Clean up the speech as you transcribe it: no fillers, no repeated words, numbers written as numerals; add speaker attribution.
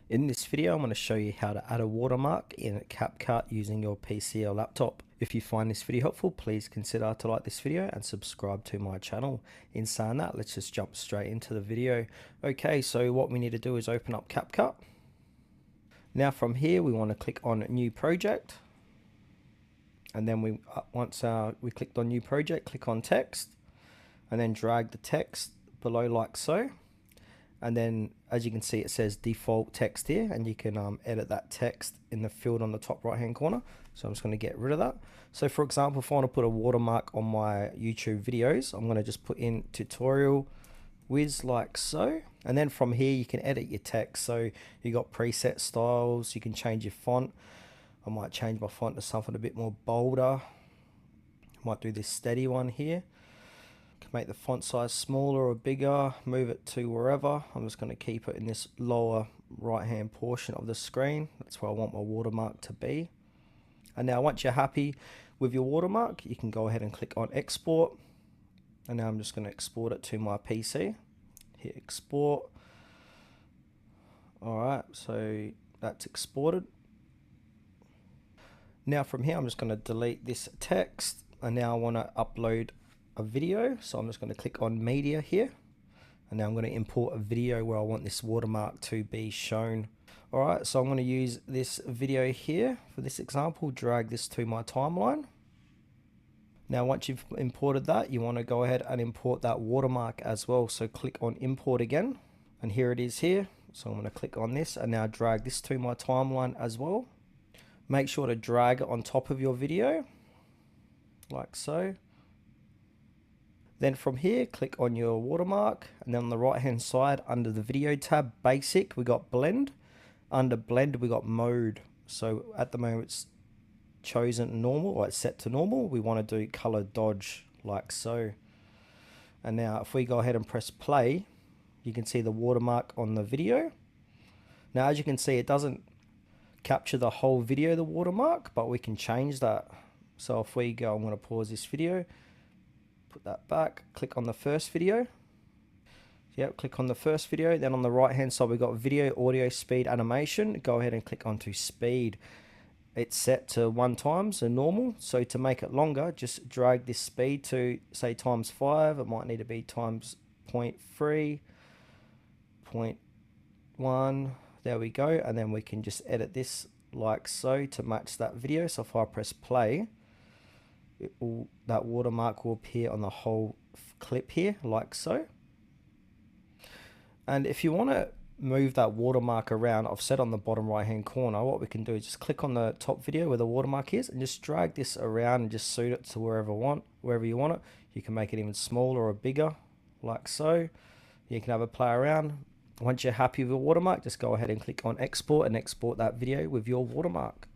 Speaker 1: In this video, I'm going to show you how to add a watermark in CapCut using your PC or laptop. If you find this video helpful, please consider to like this video and subscribe to my channel. In saying that, let's just jump straight into the video. Okay, so what we need to do is open up CapCut. Now from here, we want to click on New Project. And then once we clicked on New Project, click on Text. And then drag the text below like so. And then as you can see, it says default text here, and you can edit that text in the field on the top right hand corner. So I'm just going to get rid of that. So for example, if I want to put a watermark on my YouTube videos, I'm going to just put in tutorial whiz like so. And then from here you can edit your text. So you got preset styles, you can change your font. I might change my font to something a bit more bolder. I might do this steady one here. Can make the font size smaller or bigger, move it to wherever. I'm just going to keep it in this lower right hand portion of the screen. That's where I want my watermark to be. And now once you're happy with your watermark, you can go ahead and click on export. And now I'm just going to export it to my PC. Hit export. Alright, so that's exported. Now from here I'm just going to delete this text, and now I want to upload a video, so I'm just going to click on media here, and now I'm going to import a video where I want this watermark to be shown. Alright, so I'm going to use this video here for this example, drag this to my timeline. Now once you've imported that, you want to go ahead and import that watermark as well, so click on import again, and here it is here. So I'm going to click on this and now drag this to my timeline as well. Make sure to drag it on top of your video like so. Then from here, click on your watermark, and then on the right hand side under the video tab, basic, we got blend. Under blend, we got mode. So at the moment it's chosen normal, or it's set to normal. We want to do color dodge like so. And now if we go ahead and press play, you can see the watermark on the video. Now as you can see, it doesn't capture the whole video, the watermark, but we can change that. So if we go, I'm going to pause this video, put that back, click on the first video. Yep, click on the first video. Then on the right hand side we've got video, audio, speed, animation. Go ahead and click onto speed. It's set to 1 times so normal. So to make it longer, just drag this speed to say ×5. It might need to be times 0.3, 0.1. There we go. And then we can just edit this like so to match that video. So if I press play, that watermark will appear on the whole clip here like so. And if you want to move that watermark around, I've set on the bottom right hand corner, what we can do is just click on the top video where the watermark is and just drag this around and just suit it to wherever you want it. You can make it even smaller or bigger like so. You can have a play around. Once you're happy with your watermark, just go ahead and click on export and export that video with your watermark.